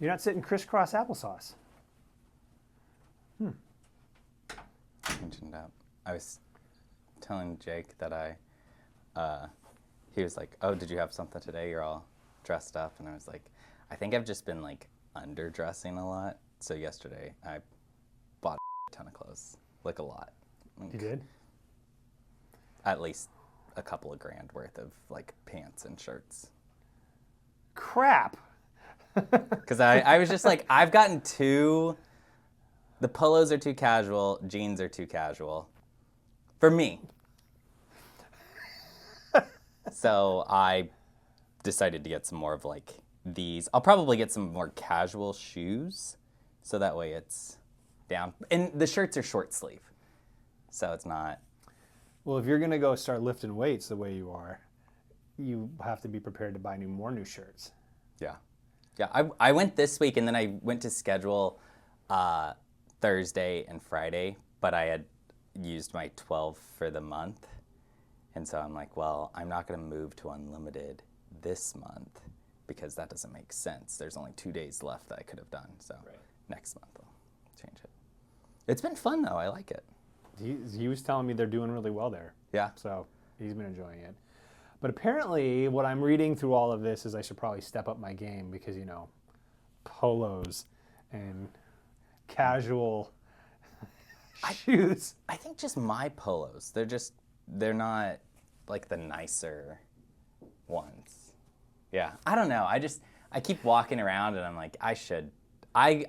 You're not sitting crisscross applesauce. Mentioned that. I was telling Jake that he was like, oh, did you have something today? You're all dressed up. And I was like, I think I've just been like underdressing a lot. So yesterday I bought a ton of clothes, like a lot. Like, You did? at least a couple of grand worth of like pants and shirts. Crap. Because I was just like, I've gotten the polos are too casual, jeans are too casual. For me. So I decided to get some more of like these. I'll probably get some more casual shoes. So that way it's down. And the shirts are short sleeve. So it's not. Well, if you're going to go start lifting weights the way you are, you have to be prepared to buy more new shirts. Yeah. Yeah. I went this week and then I went to schedule Thursday and Friday, but I had used my 12 for the month. And so I'm like, well, I'm not going to move to unlimited this month because that doesn't make sense. There's only 2 days left that I could have done. So next month I'll change it. It's been fun though. I like it. He was telling me they're doing really well there. Yeah. So he's been enjoying it. But apparently what I'm reading through all of this is I should probably step up my game because, you know, polos and casual shoes. I think just my polos. They're not like the nicer ones. Yeah. I don't know. I keep walking around and I'm like, I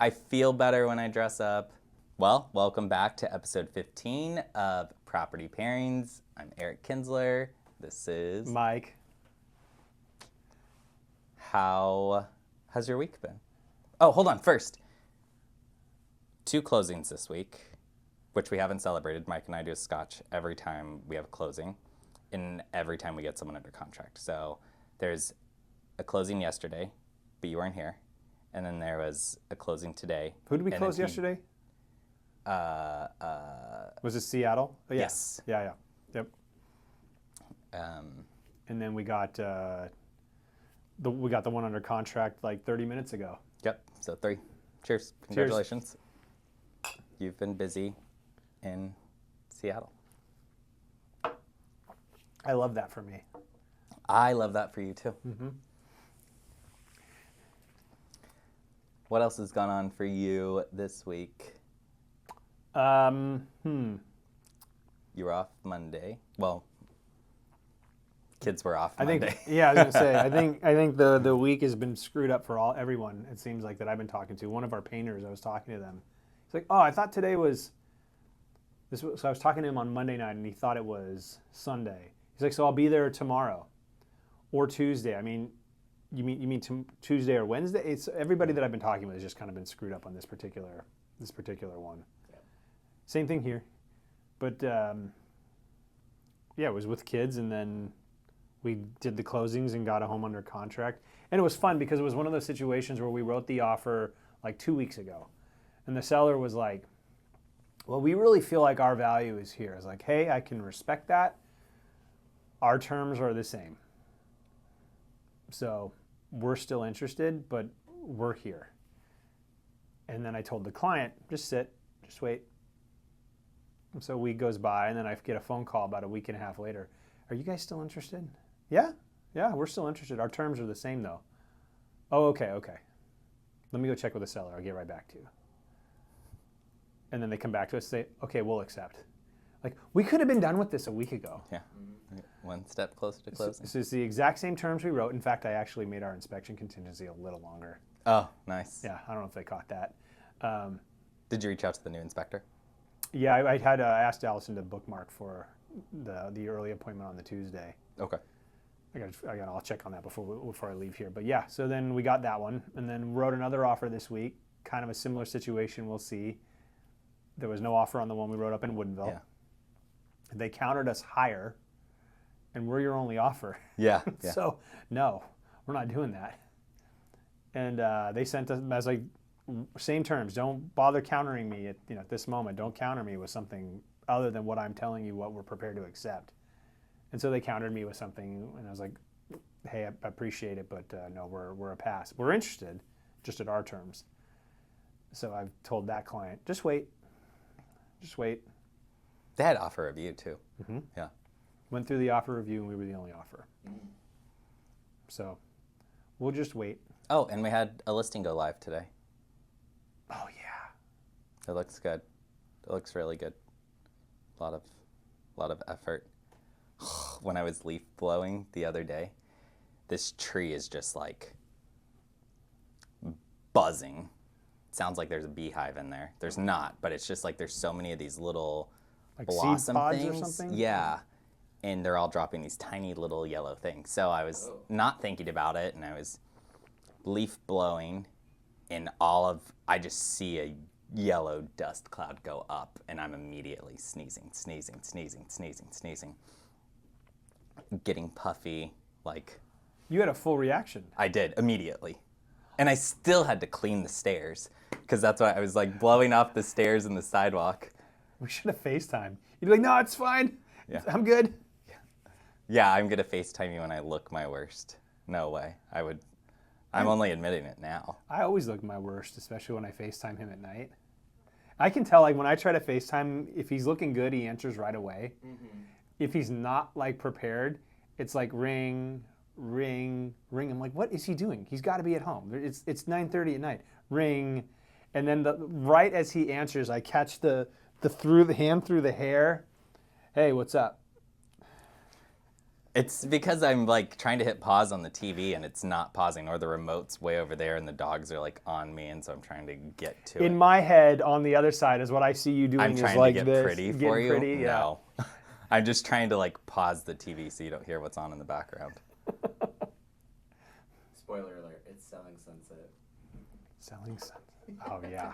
feel better when I dress up. Well, welcome back to episode 15 of Property Pairings. I'm Eric Kinzler. This is Mike. How has your week been? Oh, hold on. First, 2 closings this week, which we haven't celebrated. Mike and I do a scotch every time we have a closing and every time we get someone under contract. So there's a closing yesterday, but you weren't here. And then there was a closing today. Who did we close yesterday? Was it Seattle? Oh, yeah. Yes. Yeah. Yep. And then we got the one under contract like 30 minutes ago. Yep. So 3. Cheers. Congratulations. Cheers. You've been busy in Seattle. I love that for me. I love that for you too. Mm-hmm. What else has gone on for you this week? You were off Monday. Well, kids were off Monday. I was gonna say. I think the week has been screwed up for everyone. It seems like that I've been talking to. One of our painters, I was talking to them. He's like, "Oh, I thought today was this." So I was talking to him on Monday night, and he thought it was Sunday. He's like, "So I'll be there tomorrow, or Tuesday." I mean, you mean Tuesday or Wednesday? It's everybody that I've been talking with has just kind of been screwed up on this particular one. Yeah. Same thing here, but it was with kids, and then we did the closings and got a home under contract. And it was fun because it was one of those situations where we wrote the offer like 2 weeks ago. And the seller was like, well, we really feel like our value is here. I was like, hey, I can respect that. Our terms are the same. So we're still interested, but we're here. And then I told the client, just sit, just wait. And so a week goes by, and then I get a phone call about a week and a half later. Are you guys still interested? Yeah, we're still interested. Our terms are the same, though. Oh, okay. Let me go check with the seller. I'll get right back to you. And then they come back to us and say, okay, we'll accept. Like, we could have been done with this a week ago. Yeah, one step closer to closing. This is the exact same terms we wrote. In fact, I actually made our inspection contingency a little longer. Oh, nice. Yeah, I don't know if they caught that. Did you reach out to the new inspector? Yeah, I had asked Allison to bookmark for the early appointment on the Tuesday. Okay. I'll check on that before I leave here. But yeah, so then we got that one, and then wrote another offer this week. Kind of a similar situation. We'll see. There was no offer on the one we wrote up in Woodinville. Yeah. They countered us higher, and we're your only offer. Yeah. So no, we're not doing that. And they sent us as like same terms. Don't bother countering me at this moment. Don't counter me with something other than what I'm telling you what we're prepared to accept. And so they countered me with something, and I was like, hey, I appreciate it, but no, we're a pass. We're interested. just at our terms. So I've told that client, just wait. Just wait. They had offer review too. Mm-hmm. Yeah. Went through the offer review and we were the only offer. So we'll just wait. Oh, and we had a listing go live today. Oh, yeah. It looks good. It looks really good. A lot of effort. When I was leaf blowing the other day, this tree is just like buzzing. Sounds like there's a beehive in there. There's not, but it's just like there's so many of these little Like blossom seed pods things. or something? Yeah. And they're all dropping these tiny little yellow things. So I was not thinking about it, and I was leaf blowing, and I just see a yellow dust cloud go up, and I'm immediately sneezing, getting puffy, like. You had a full reaction. I did, immediately. And I still had to clean the stairs, because that's why I was like blowing off the stairs and the sidewalk. We should have FaceTime. You'd be like, no, it's fine. Yeah. I'm good. Yeah, I'm going to FaceTime you when I look my worst. No way. I'm only admitting it now. I always look my worst, especially when I FaceTime him at night. I can tell, like, when I try to FaceTime, if he's looking good, he answers right away. Mm-hmm. If he's not, like, prepared, it's like ring, ring, ring. I'm like, what is he doing? He's got to be at home. It's 9:30 at night. Ring. And then right as he answers, I catch the hand through the hair. Hey, what's up? It's because I'm like trying to hit pause on the TV and it's not pausing, or the remote's way over there and the dogs are like on me, and so I'm trying to get to it. In my head, on the other side, is what I see you doing. I'm is trying like to get this, pretty for getting you. Pretty, yeah. No, I'm just trying to like pause the TV so you don't hear what's on in the background. Spoiler alert, it's Selling Sunset. Selling Sunset. Oh, yeah.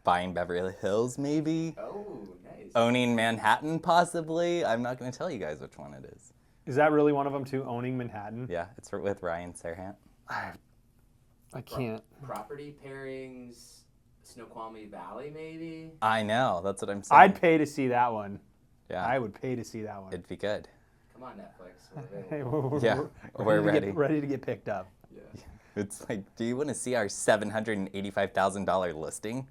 Buying Beverly Hills, maybe. Oh, nice. Owning Manhattan, possibly. I'm not going to tell you guys which one it is. Is that really one of them, too? Owning Manhattan? Yeah, it's with Ryan Serhant. I can't. Property Pairings, Snoqualmie Valley, maybe? I know. That's what I'm saying. I'd pay to see that one. Yeah. I would pay to see that one. It'd be good. Come on, Netflix. Hey, We're ready. Ready to get picked up. Yeah. It's like, do you want to see our $785,000 listing?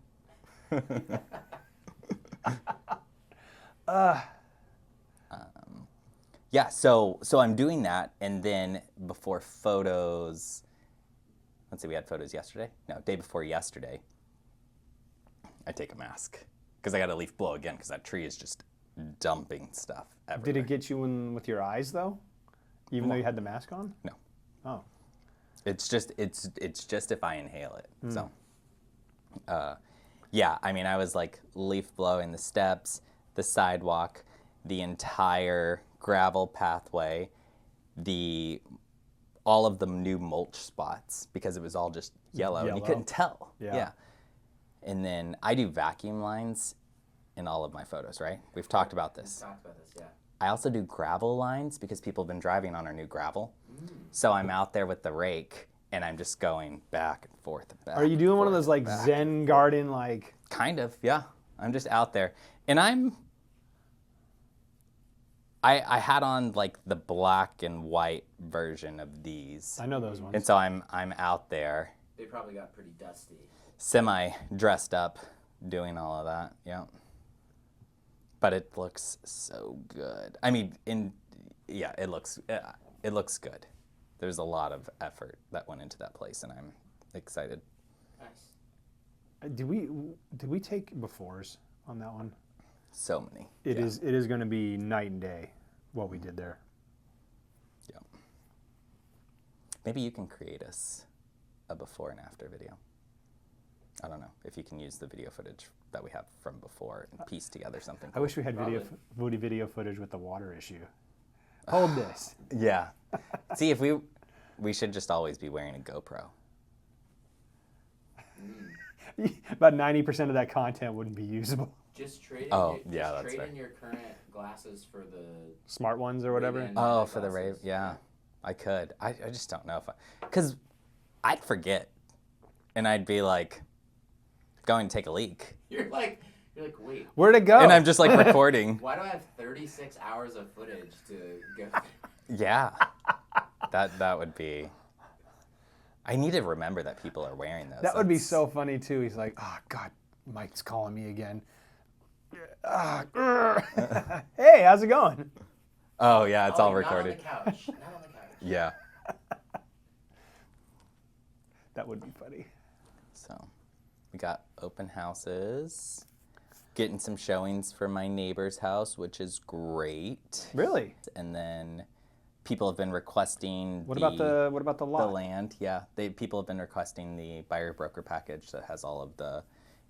Yeah, so I'm doing that, and then before photos, let's see, we had photos yesterday? No, day before yesterday, I take a mask, because I got to leaf blow again, because that tree is just dumping stuff everywhere. Did it get you in with your eyes, though? Even though you had the mask on? No. Oh. It's just if I inhale it. So, yeah, I mean, I was like leaf blowing the steps, the sidewalk, the entire gravel pathway, all of the new mulch spots, because it was all just yellow. And you couldn't tell. Yeah. And then I do vacuum lines in all of my photos, right? We've talked about this. We've talked about this, yeah. I also do gravel lines because people have been driving on our new gravel. So I'm out there with the rake and I'm just going back and forth and back. Are you doing one of those like Zen garden like? Kind of, yeah. I'm just out there. And I had on like the black and white version of these. I know those ones. And so I'm out there. They probably got pretty dusty. Semi dressed up doing all of that, yeah. But it looks so good. I mean, it looks good. There's a lot of effort that went into that place, and I'm excited. Nice. Did we take befores on that one? So many. It is going to be night and day what we did there. Yeah. Maybe you can create us a before and after video. I don't know if you can use the video footage that we have from before and piece together something. I wish we had video footage with the water issue. Hold this. Yeah. See, if we should just always be wearing a GoPro. About 90% of that content wouldn't be usable. Just trade in your current glasses for the Smart ones or whatever. Ray-Ban Oh, for the glasses. yeah. I could. I just don't know if because I'd forget, and I'd be like going to take a leak, You're like, wait, Where'd it go? and I'm just like recording. why do I have 36 hours of footage to go? Yeah, that would be. I need to remember that people are wearing those. That would be so funny too. He's like, oh God, Mike's calling me again. Hey, how's it going? Oh yeah, it's all recorded. Not on the couch. Not on the couch. Yeah. That would be funny. So, we got open houses. Getting some showings for my neighbor's house, which is great. Really? And then people have been requesting What about the lot? The land, yeah. People have been requesting the buyer broker package that has all of the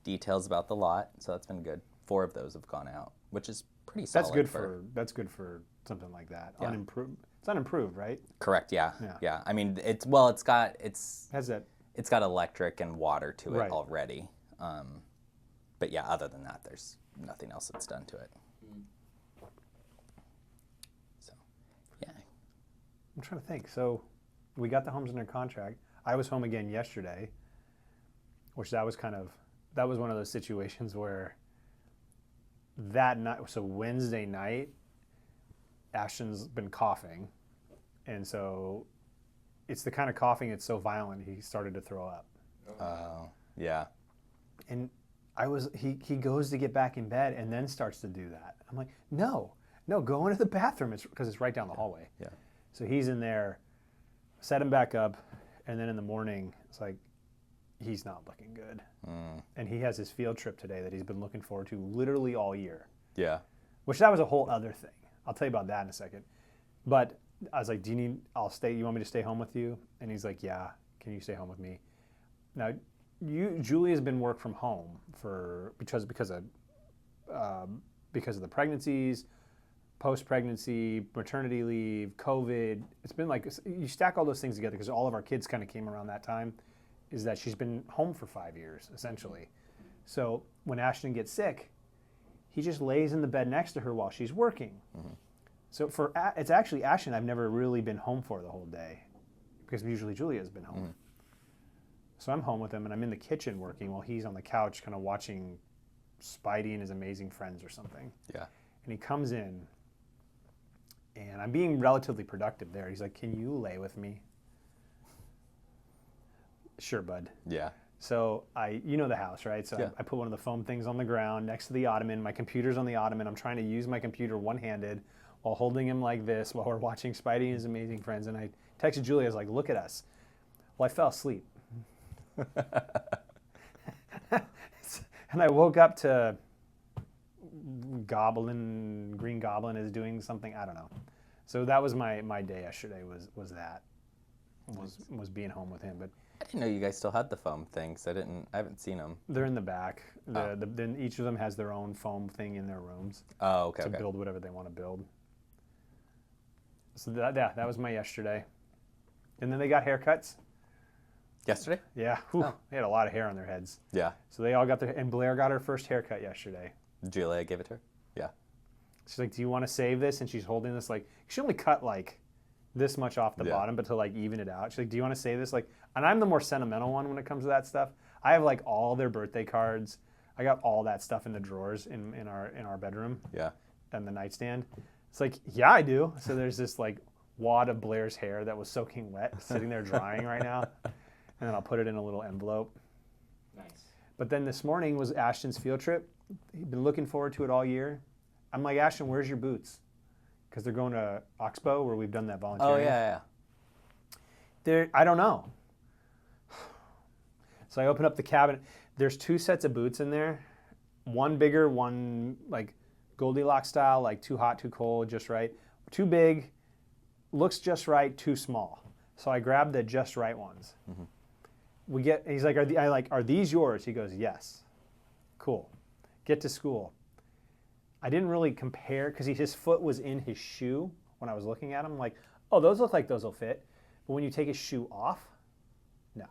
details about the lot. So that's been good. 4 of those have gone out, which is pretty solid. That's good for something like that. Yeah. Unimproved. It's unimproved, right? Correct. Yeah. Yeah. Yeah. I mean, it's Has that? It's got electric and water to it Right. already. But yeah, other than that, there's nothing else that's done to it. So, yeah. I'm trying to think. So, we got the homes under contract. I was home again yesterday, which that was one of those situations where that night. So Wednesday night, Ashton's been coughing, and so it's the kind of coughing. It's so violent. He started to throw up. Oh, yeah. And he goes to get back in bed and then starts to do that. I'm like, no, go into the bathroom. Because it's right down the hallway. Yeah. So he's in there, set him back up, and then in the morning, it's like, he's not looking good. And he has his field trip today that he's been looking forward to literally all year. Yeah. Which that was a whole other thing. I'll tell you about that in a second. But I was like, you want me to stay home with you? And he's like, yeah, can you stay home with me? Now, Julia's been work from home because of the pregnancies, post-pregnancy, maternity leave, COVID. It's been like, you stack all those things together because all of our kids kind of came around that time, is that she's been home for 5 years, essentially. So when Ashton gets sick, he just lays in the bed next to her while she's working. So it's actually Ashton I've never really been home for the whole day, because usually Julia's been home. So I'm home with him, and I'm in the kitchen working while he's on the couch kind of watching Spidey and His Amazing Friends or something. Yeah. And he comes in, and I'm being relatively productive there. He's like, can you lay with me? Sure, bud. Yeah. So you know the house, right? So Yeah. I put one of the foam things on the ground next to the ottoman. My computer's on the ottoman. I'm trying to use my computer one-handed while holding him like this while we're watching Spidey and His Amazing Friends. And I texted Julia, I was like, look at us. Well, I fell asleep. And I woke up to Green Goblin is doing something, I don't know. So that was my day yesterday was being home with him. But I didn't know you guys still had the foam things. I haven't seen them. they're in the back. Then each of them has their own foam thing in their rooms Oh, okay. to build whatever they want to build. So that was my yesterday. And then they got haircuts. Yesterday? Yeah, they had a lot of hair on their heads. Yeah. So they all got and Blair got her first haircut yesterday. Julia gave it to her? Yeah. She's like, do you want to save this? And she's holding this, like, she only cut like this much off the bottom, but to like even it out. She's like, do you want to save this? Like, and I'm the more sentimental one when it comes to that stuff. I have like all their birthday cards. I got all that stuff in the drawers in our bedroom. Yeah. And the nightstand. It's like, yeah, I do. So there's this like wad of Blair's hair that was soaking wet sitting there drying right now. And then I'll put it in a little envelope. Nice. But then this morning was Ashton's field trip. He'd been looking forward to it all year. I'm like, Ashton, where's your boots? Because they're going to Oxbow, where we've done that volunteering. Oh, yeah. I don't know. So I open up the cabinet. There's 2 sets of boots in there. One bigger, one like Goldilocks style, like too hot, too cold, just right. Too big, looks just right, too small. So I grabbed the just right ones. He's like, are these yours? He goes, yes. Cool. Get to school. I didn't really compare because his foot was in his shoe when I was looking at him. I'm like, oh, those look like those will fit. But when you take his shoe off, no.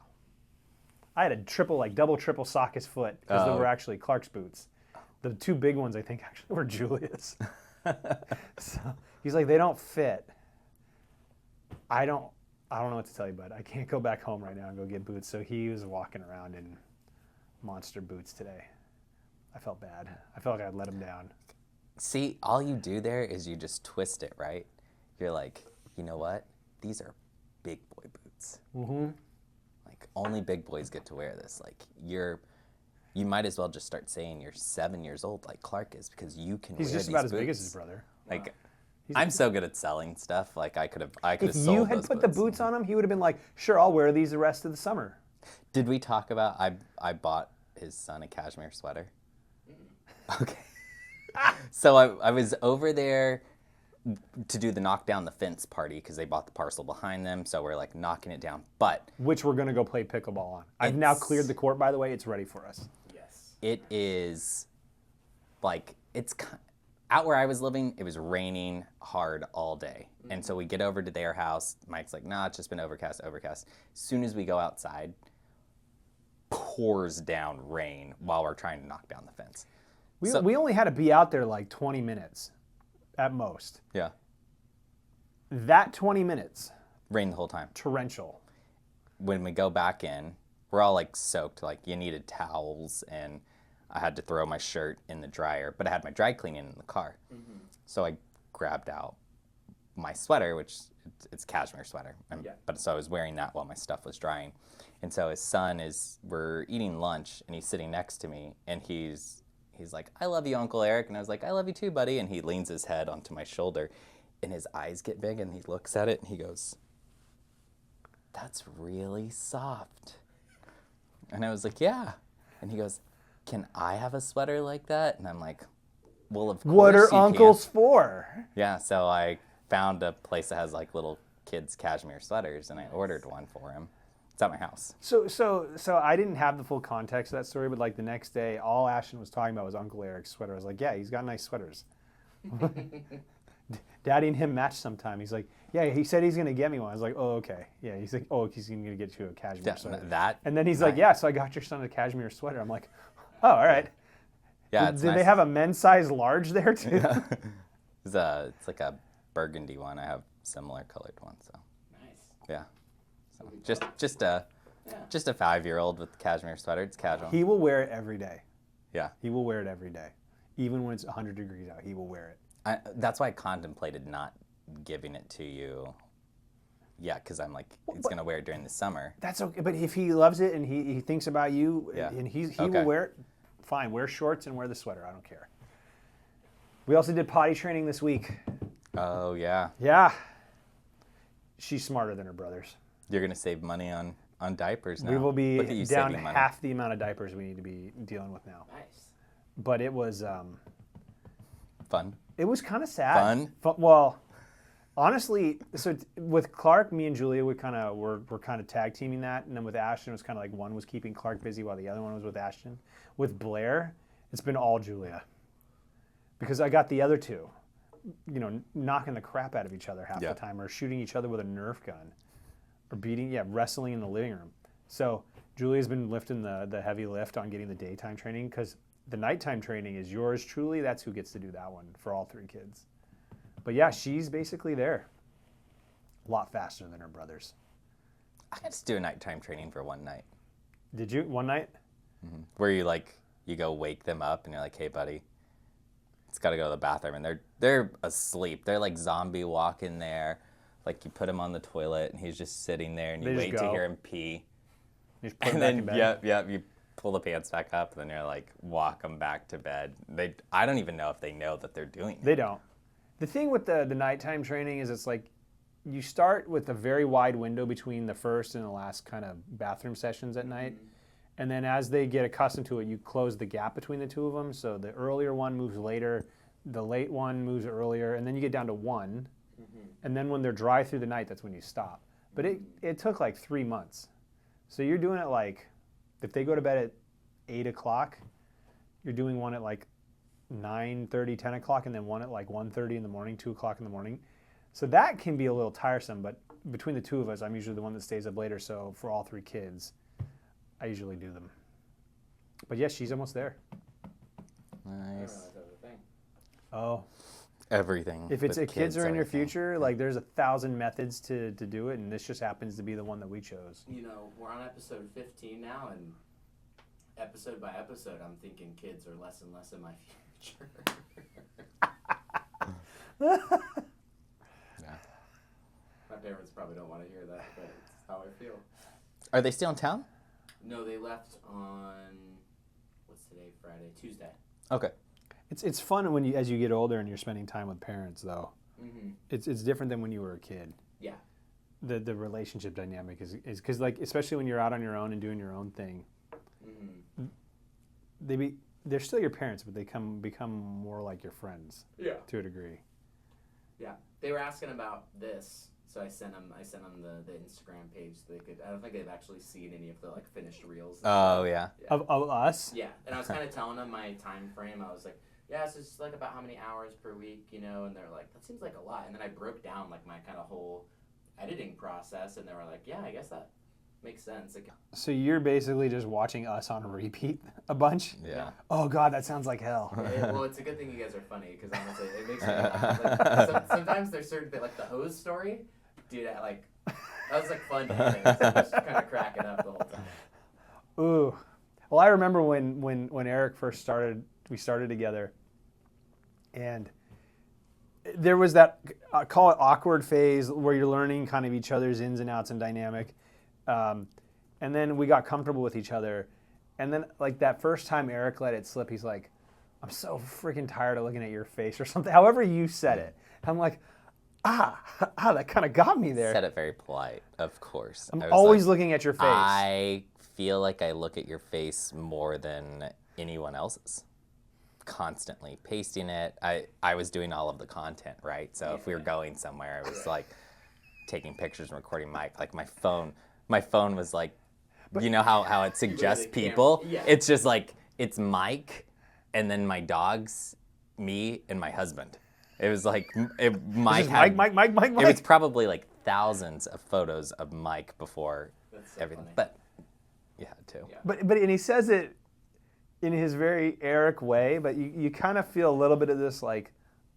I had a double, triple sock his foot because they were actually Clark's boots. The 2 big ones, I think, actually were Julia's. So he's like, they don't fit. I don't know what to tell you, bud. I can't go back home right now and go get boots. So he was walking around in monster boots today. I felt bad. I felt like I'd let him down. See, all you do there is you just twist it, right? You're like, you know what? These are big boy boots. only big boys get to wear this. Like, you might as well just start saying you're 7 years old like Clark is, because you can He's wear just these about as boots. big as his brother. Like, I'm so good at selling stuff. Like, I could have If sold you had those put the boots on him, he would have been like, sure, I'll wear these the rest of the summer. Did we talk about I bought his son a cashmere sweater? Okay. So I was over there to do the knock down the fence party because they bought the parcel behind them. So we're like knocking it down. But Which we're going to go play pickleball on. I've now cleared the court, by the way. It's ready for us. Yes. it is like, out where I was living, it was raining hard all day. And so we get over to their house. Mike's like, nah, it's just been overcast. As soon as we go outside, pours down rain while we're trying to knock down the fence. We only had to be out there like 20 minutes at most. Yeah. That 20 minutes. Rain the whole time. Torrential. When we go back in, we're all like soaked. Like, you needed towels, and I had to throw my shirt in the dryer, but I had my dry cleaning in the car. Mm-hmm. So I grabbed out my sweater, which it's cashmere sweater. But so I was wearing that while my stuff was drying. And so his son we're eating lunch, and he's sitting next to me, and he's like, I love you, Uncle Eric. And I was like, I love you too, buddy. And he leans his head onto my shoulder, and his eyes get big, and he looks at it, and he goes, that's really soft. And I was like, yeah. And he goes, can I have a sweater like that? And I'm like, well, of course What are you uncles can. for? Yeah, so I found a place that has like little kids' cashmere sweaters, and I ordered one for him. It's at my house. So I didn't have the full context of that story, but like the next day, all Ashton was talking about was Uncle Eric's sweater. I was like, yeah, he's got nice sweaters. Daddy and him match sometime. He's like, yeah, he said he's going to get me one. I was like, oh, okay. Yeah, he's like, oh, he's going to get you a cashmere sweater. And then he's like, yeah, so I got your son a cashmere sweater. I'm like, oh, all right. Yeah, Did they have a men's size large there too? Yeah. It's like a burgundy one. I have similar colored ones. So. Nice. Yeah. So just a 5-year-old with a cashmere sweater. It's casual. He will wear it every day. Yeah. He will wear it every day. Even when it's 100 degrees out, he will wear it. That's why I contemplated not giving it to you. Yeah, because I'm like, he's going to wear it during the summer. That's okay. But if he loves it and he thinks about you and he will wear it, fine. Wear shorts and wear the sweater. I don't care. We also did potty training this week. Oh, yeah. Yeah. She's smarter than her brothers. You're going to save money on diapers now. We will be down money. half the amount of diapers we need to be dealing with now. Nice. But it was... Fun. It was kind of sad. Fun? Well, honestly, so with Clark, me and Julia, we're kind of tag teaming that, and then with Ashton, it was kind of like one was keeping Clark busy while the other one was with Ashton. With Blair, it's been all Julia, because I got the other two, knocking the crap out of each other half the time, or shooting each other with a Nerf gun, or wrestling in the living room. So Julia's been lifting the heavy lift on getting the daytime training, because the nighttime training is yours truly. That's who gets to do that one for all three kids. But yeah, she's basically there. A lot faster than her brothers. I got to do a nighttime training for one night. Did you? One night? Mm-hmm. Where you go wake them up and you're like, hey, buddy, it's got to go to the bathroom. And they're asleep. They're like zombie walking there. Like, you put him on the toilet and he's just sitting there, and you wait to hear him pee. You just put him back in bed. Yep, you pull the pants back up, and then you're like, walk them back to bed. I don't even know if they know that they're doing it. They don't. The thing with the nighttime training is it's like you start with a very wide window between the first and the last kind of bathroom sessions at night. And then as they get accustomed to it, you close the gap between the two of them. So the earlier one moves later, the late one moves earlier, and then you get down to one. And then when they're dry through the night, that's when you stop. But it took like 3 months. So you're doing it like, if they go to bed at 8 o'clock, you're doing one at like 9:30, 10 o'clock, and then one at like 1:30 in the morning, 2 o'clock in the morning. So that can be a little tiresome, but between the two of us, I'm usually the one that stays up later. So for all three kids, I usually do them. But yes, she's almost there. Nice. Oh. Everything. If it's kids are in your future, like there's 1,000 methods to do it, and this just happens to be the one that we chose. We're on episode 15 now, and episode by episode, I'm thinking kids are less and less in my future. Yeah. My parents probably don't want to hear that, but it's how I feel. Are they still in town? No, they left on, what's today, Friday? Tuesday. Okay. It's fun when as you get older and you're spending time with parents, though. Mm-hmm. It's different than when you were a kid. Yeah. The relationship dynamic is because, like, especially when you're out on your own and doing your own thing, Mm-hmm. they're still your parents, but they become more like your friends. Yeah. To a degree. Yeah. They were asking about this, so I sent them the Instagram page so they could. I don't think they've actually seen any of the like finished reels. Oh yeah. Of us. Yeah, and I was kind of telling them my time frame. I was like, yeah, so it's like about how many hours per week, and they're like, that seems like a lot. And then I broke down like my kind of whole editing process, and they were like, yeah, I guess that makes sense. Like, So you're basically just watching us on repeat a bunch? Yeah. Oh God, that sounds like hell. well, it's a good thing you guys are funny because honestly, it makes me laugh. Like, sometimes there's certain things, like the hose story, dude. That was like fun to edit. So I was just kind of cracking up the whole time. Ooh. Well, I remember when Eric first started, we started together, and there was that, call it awkward phase where you're learning kind of each other's ins and outs and dynamic. And then we got comfortable with each other. And then like that first time Eric let it slip, he's like, I'm so freaking tired of looking at your face or something. However you said it. I'm like, that kind of got me there. Said it very polite, of course. I'm I was always like, looking at your face. I feel like I look at your face more than anyone else's. Constantly pasting it. I was doing all of the content, right? So if we were going somewhere, I was like taking pictures and recording mic. Like my phone was like, you know how it suggests people? Yeah. It's just like, it's Mike, and then my dogs, me, and my husband. It was like, Mike had... Mike. It was probably like thousands of photos of Mike before That's so everything. funny. But you had to. Yeah. But and he says it in his very Eric way, but you kind of feel a little bit of this like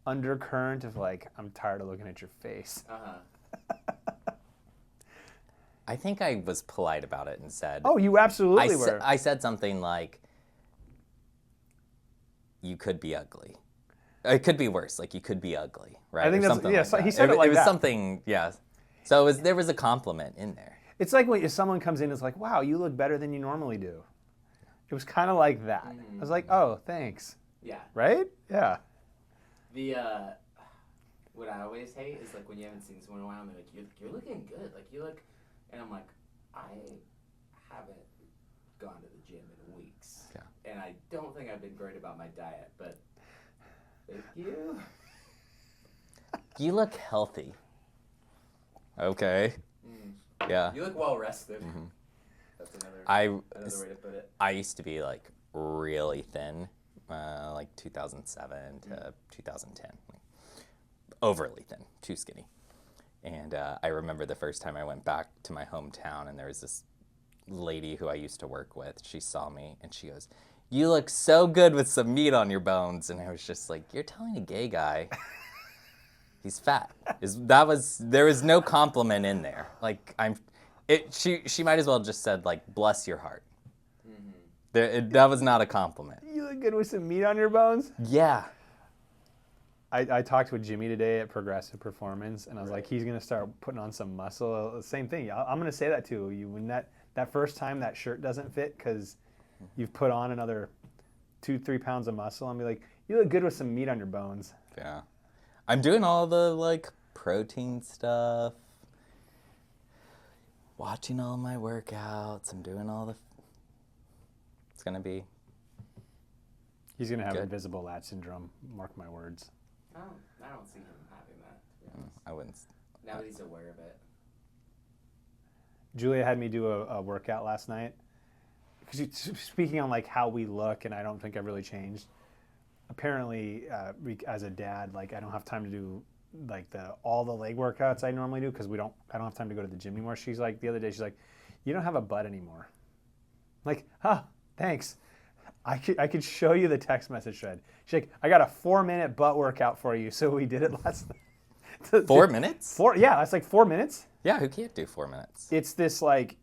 undercurrent of like, I'm tired of looking at your face. I think I was polite about it and said... Oh, you absolutely were. I said something like, you could be ugly. It could be worse. Like, you could be ugly, right? I think Or that's, something yeah, like so that. he said it like was that. something, yeah. So there was a compliment in there. It's like when someone comes in and is like, wow, you look better than you normally do. It was kind of like that. I was like, oh, thanks. Yeah. Right? Yeah. The what I always hate is like when you haven't seen someone in a while and they're like, you're looking good. Like you look, and I'm like, I haven't gone to the gym in weeks. Yeah. And I don't think I've been great about my diet, but thank you. You look healthy. Okay. Yeah. You look well rested. That's another way to put it. I used to be like really thin, like 2007 to 2010. Like, overly thin, too skinny. And I remember the first time I went back to my hometown and there was this lady who I used to work with. She saw me and she goes, "You look so good with some meat on your bones." And I was just like, you're telling a gay guy he's fat. There was no compliment in there. Like she might as well just said like, "Bless your heart." That was not a compliment. You look good with some meat on your bones. Yeah. I talked with Jimmy today at Progressive Performance, and I was like, he's going to start putting on some muscle. Same thing. I'm going to say that to you. When that first time that shirt doesn't fit because you've put on another 2-3 pounds of muscle, I'm going to be like, you look good with some meat on your bones. Yeah. I'm doing all the like protein stuff, watching all my workouts. I'm doing all the... It's going to be... He's going to have Good. invisible lat syndrome. Mark my words. I don't see him having that, to be honest. I wouldn't... Now that he's aware of it. Julia had me do a workout last night. Because speaking on like how we look, and I don't think I've really changed. Apparently, as a dad, like I don't have time to do like all the leg workouts I normally do because I don't have time to go to the gym anymore. She's like the other day, she's like, "You don't have a butt anymore." I'm like, thanks. I could show you the text message thread. She's like, "I got a 4-minute butt workout for you." So we did it last night. 4 minutes? Yeah, that's like 4 minutes. Yeah, who can't do 4 minutes? It's this like,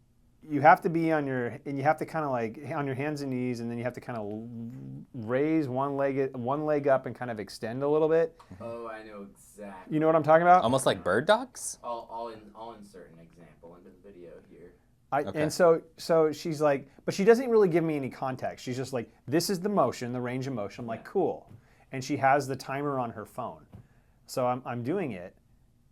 you have to be and you have to kind of like on your hands and knees, and then you have to kind of raise one leg up and kind of extend a little bit. Oh, I know exactly. You know what I'm talking about? Almost like bird dogs? I'll insert an example into the video here. Okay. And so she's like, but she doesn't really give me any context. She's just like, this is the motion, the range of motion. I'm like, cool. And she has the timer on her phone. So I'm doing it.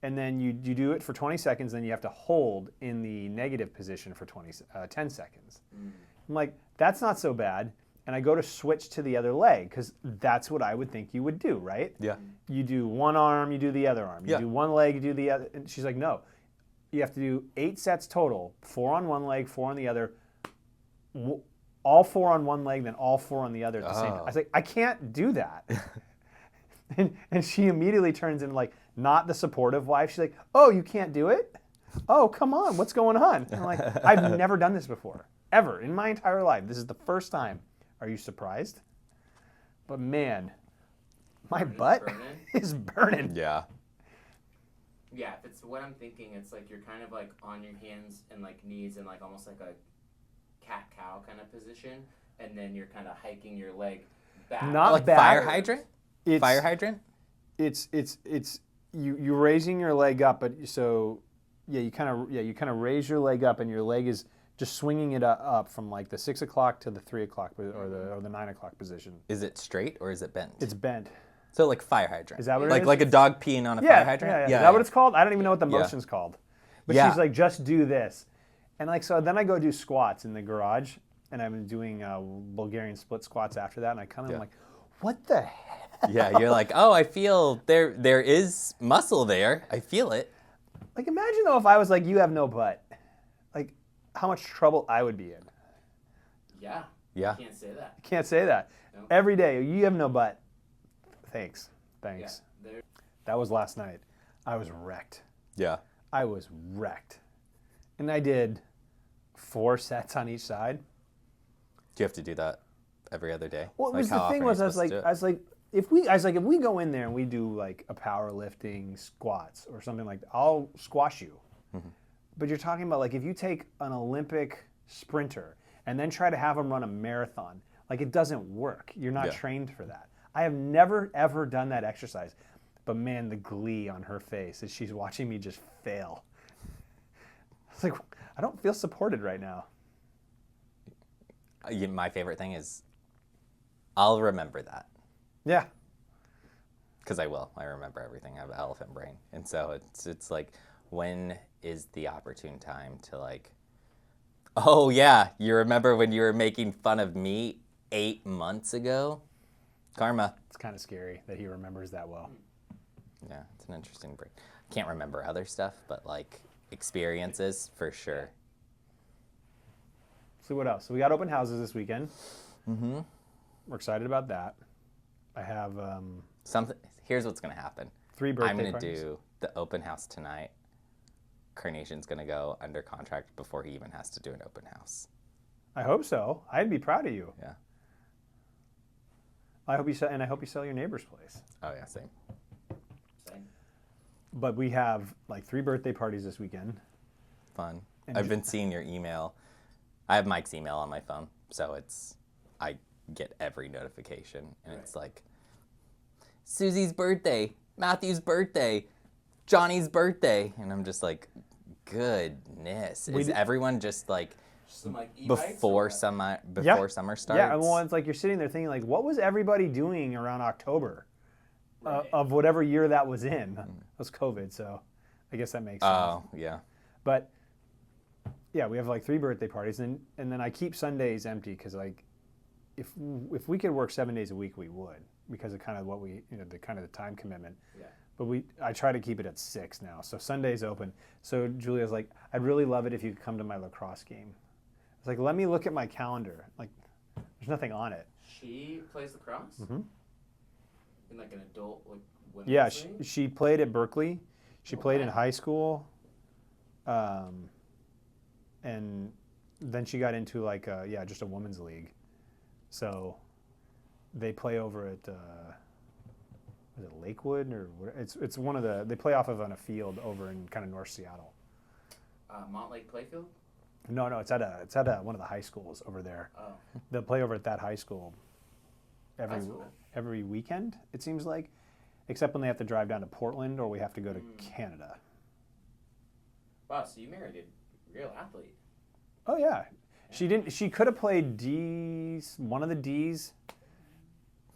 And then you do it for 20 seconds, then you have to hold in the negative position for 10 seconds. I'm like, that's not so bad. And I go to switch to the other leg because that's what I would think you would do, right? Yeah. You do one arm, you do the other arm. You do one leg, you do the other. And she's like, no. You have to do 8 sets total, 4 on one leg, 4 on the other, all 4 on one leg, then all 4 on the other at the same time. I was like, I can't do that. and she immediately turns into like, not the supportive wife. She's like, oh, you can't do it? Oh, come on, what's going on? And I'm like, I've never done this before, ever, in my entire life. This is the first time. Are you surprised? But man, my butt is burning. Yeah. Yeah, if it's what I'm thinking, it's like you're kind of like on your hands and like knees in like almost like a cat-cow kind of position, and then you're kind of hiking your leg back. Not Like bad. fire hydrant? It's, Fire hydrant? It's you raising your leg up, but so you kind of raise your leg up, and your leg is just swinging it up from like the 6 o'clock to the 3 o'clock or the 9 o'clock position. Is it straight or is it bent? It's bent. So like fire hydrant. Is that what it like is? Like a dog peeing on a fire hydrant? Yeah. Is that what it's called? I don't even know what the Yeah. motion's called. But Yeah. she's like, just do this. And like, so then I go do squats in the garage, and I'm doing Bulgarian split squats after that, and I come in, I'm like, what the heck? Yeah, you're like, oh, I feel there is muscle there. I feel it. Like, imagine though if I was like, you have no butt. Like, how much trouble I would be in. Yeah. Yeah. You can't say that. I can't say that. No. Every day, you have no butt. Thanks. Yeah. There- That was last night. I was wrecked. Yeah. I was wrecked. And I did 4 sets on each side. Do you have to do that every other day? Well, it Like, was how the often thing are you was, I was supposed like, to do it? if we go in there and we do like a powerlifting squats or something like that, I'll squash you. Mm-hmm. But you're talking about like if you take an Olympic sprinter and then try to have them run a marathon, like it doesn't work. You're not Yeah. trained for that. I have never ever done that exercise. But man, the glee on her face as she's watching me just fail. It's like, I don't feel supported right now. My favorite thing is I'll remember that. Yeah. Because I will. I remember everything. I have elephant brain. And so it's like, when is the opportune time to like, oh yeah, you remember when you were making fun of me 8 months ago? Karma. It's kind of scary that he remembers that well. Yeah, it's an interesting break. Can't remember other stuff, but like experiences for sure. So what else? So we got open houses this weekend. Mm-hmm. We're excited about that. I have Something. Here's what's gonna happen. 3 birthday I'm gonna parties. do the open house tonight. Carnation's gonna go under contract before he even has to do an open house. I hope so. I'd be proud of you. Yeah. I hope you sell your neighbor's place. Oh yeah, same. Same. But we have like 3 birthday parties this weekend. Fun. And I've been seeing your email. I have Mike's email on my phone, so I get every notification, and it's like Susie's birthday, Matthew's birthday, Johnny's birthday, and I'm just like, goodness, is everyone just like Some like e-bikes or before what? summer Yeah. summer starts? Yeah, well, it's like you're sitting there thinking like, what was everybody doing around October of whatever year that was in? It was COVID, so I guess that makes sense. Oh yeah. But yeah, we have like 3 birthday parties, and then I keep Sundays empty because like if we could work 7 days a week, we would, because of kind of what we, the kind of the time commitment. Yeah. But I try to keep it at 6 now, so Sunday's open. So Julia's like, I'd really love it if you could come to my lacrosse game. I was like, let me look at my calendar. Like, there's nothing on it. She plays lacrosse? Mm-hmm. In like an adult like women's Yeah, league? she played at Berkeley. She played in wow. high school, and then she got into like just a women's league. So they play over at is it Lakewood or what? It's one of the, they play off of on a field over in kind of North Seattle. Montlake Playfield? No, it's at one of the high schools over there. Oh. They'll play over at that high school That's cool. every weekend, it seems like, except when they have to drive down to Portland or we have to go to Canada. Wow, so you married a real athlete. Oh yeah, she didn't. She could have played D's, one of the D's,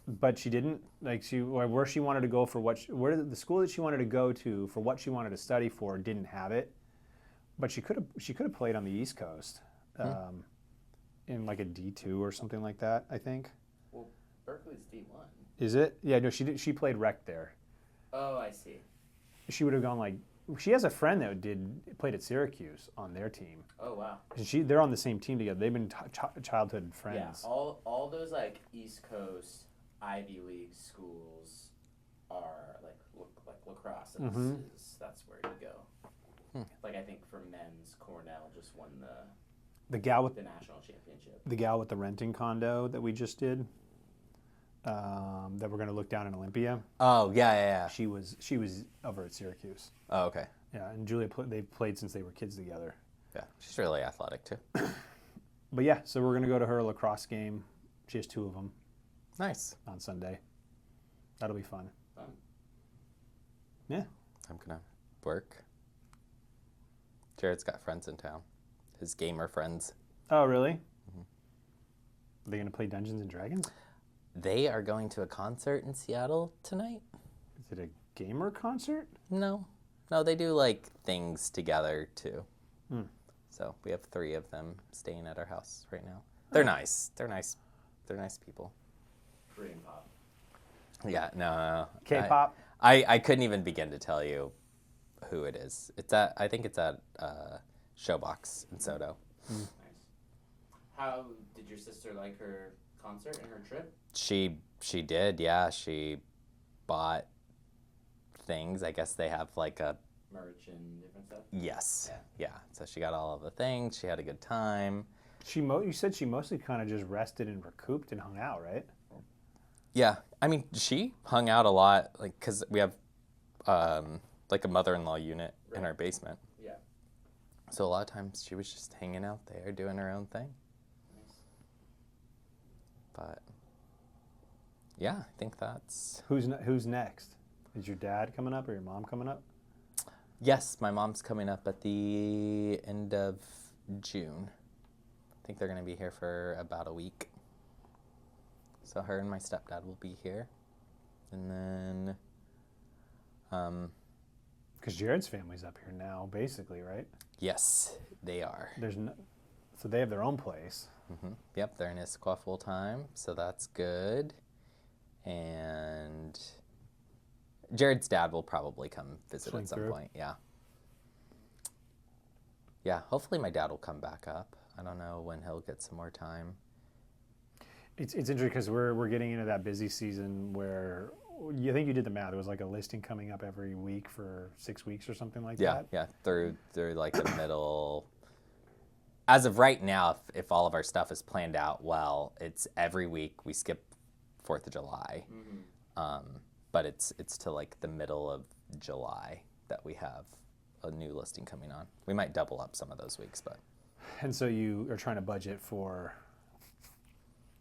but she didn't. Like where she wanted to go for where the school that she wanted to go to for what she wanted to study for didn't have it. But she could have played on the East Coast, in like a D2 or something like that. I think. Well, Berkeley's D1. Is it? Yeah. No, she did. She played rec there. Oh, I see. She would have gone like. She has a friend that played at Syracuse on their team. Oh wow. They're on the same team together. They've been childhood friends. Yeah, all those like East Coast Ivy League schools are like lacrosse. That's where you go. Like I think for men's, Cornell just won The gal with the national championship. the gal with the renting condo that we just did. That we're going to look down in Olympia. Oh, yeah. She was over at Syracuse. Oh, okay. Yeah, and Julia they've played since they were kids together. Yeah, she's really athletic too. But yeah, so we're going to go to her lacrosse game. She has 2 of them Nice. on Sunday. That'll be fun. Fun. Yeah. I'm gonna work. Jared's got friends in town. His gamer friends. Oh, really? Are they going to play Dungeons and Dragons? They are going to a concert in Seattle tonight. Is it a gamer concert? No, they do like things together too. So we have 3 of them staying at our house right now. They're nice. They're nice people. Korean pop. Yeah, no. K-pop? I couldn't even begin to tell you who it is. I think it's at Showbox in Soto. Nice. How did your sister like her concert and her trip? She did, yeah. She bought things. I guess they have like a Merch and different stuff? yes. Yeah. So she got all of the things. She had a good time. You said she mostly kind of just rested and recouped and hung out, right? Yeah. I mean, she hung out a lot, like, because we have like a mother-in-law unit in our basement. Yeah. So a lot of times she was just hanging out there doing her own thing. Nice. But yeah, I think that's... Who's next? Is your dad coming up or your mom coming up? Yes, my mom's coming up at the end of June. I think they're going to be here for about a week. So her and my stepdad will be here. And then... Because Jared's family's up here now, basically, right? yes, they are. So they have their own place. Yep, they're in Issaquah full time, so that's good. And Jared's dad will probably come visit Swing at some through. point. Yeah. Yeah, hopefully my dad will come back up. I don't know when he'll get some more time. It's interesting because we're getting into that busy season where I think you did the math. It was like a listing coming up every week for 6 weeks or something like Yeah, that. yeah, through like the middle. As of right now, if all of our stuff is planned out well, it's every week. We skip 4th of July, but it's to like the middle of July that we have a new listing coming on. We might double up some of those weeks, but And so you are trying to budget for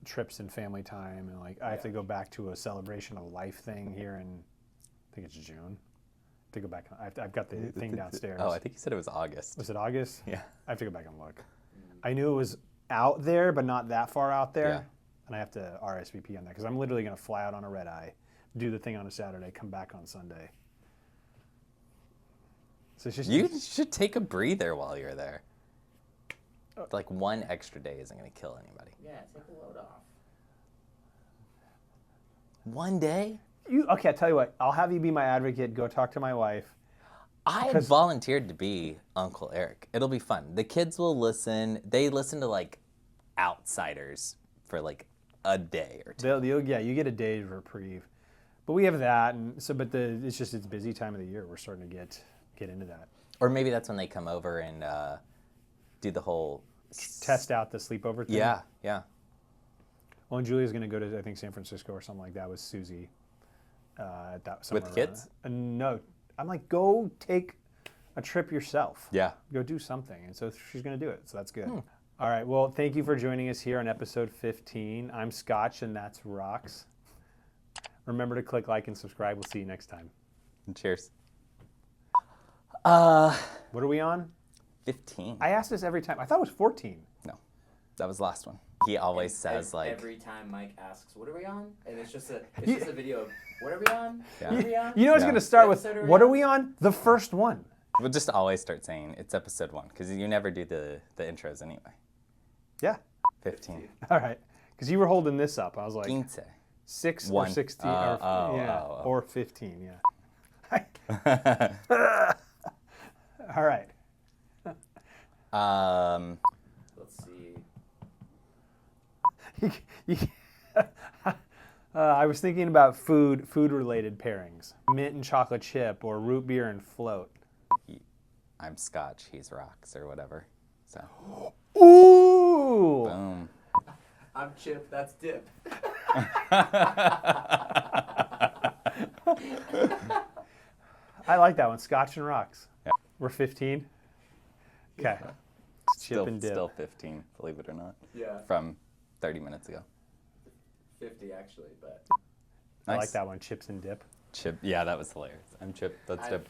trips and family time, and like I have to go back to a celebration of life thing here in, I think it's June. To go back, I've got the thing downstairs. Oh, I think you said it was August. Was it August? Yeah. I have to go back and look. I knew it was out there, but not that far out there. Yeah. And I have to RSVP on that because I'm literally going to fly out on a red eye, do the thing on a Saturday, come back on Sunday. So it's just You should take a breather while you're there. Like 1 extra day isn't going to kill anybody. Yeah, take a load off. 1 day? Okay, I'll tell you what. I'll have you be my advocate. Go talk to my wife. I had volunteered to be Uncle Eric. It'll be fun. The kids will listen. They listen to like outsiders for like a day or 2. Yeah, you get a day of reprieve. But we have that, and so it's busy time of the year. We're starting to get into that. Or maybe that's when they come over and do the whole Test out the sleepover thing. Yeah, yeah. Well, and Julia's going to go to, I think, San Francisco or something like that with Susie. With the kids? No. I'm like, go take a trip yourself. Yeah. Go do something. And so she's going to do it. So that's good. All right. Well, thank you for joining us here on episode 15. I'm Scotch, and that's Rocks. Remember to click like and subscribe. We'll see you next time. Cheers. What are we on? 15. I ask this every time. I thought it was 14. No, that was the last one. He always says like every time Mike asks, "What are we on?" and it's just a video of "What are we on? Yeah. What are we on?" You know it's Yeah. going to start with, Episode are we what are on? we on? The first one. we'll just always start saying it's episode 1 because you never do the intros anyway. Yeah. 15. All right. Because you were holding this up. I was like, 15. 6 One. or 16 Oh. or 15, yeah. All right. Let's see. I was thinking about food-related pairings. Mint and chocolate chip or root beer and float. I'm Scotch, he's rocks or whatever. So, Ooh! boom. I'm Chip. That's Dip. I like that one. Scotch and rocks. Yeah. We're 15. Okay. Chip and dip. Still 15, believe it or not. Yeah, From 30 minutes ago. 50 actually, but I like Nice. that one. Chips and dip. Chip, yeah, that was hilarious. I'm Chip, that's Dip.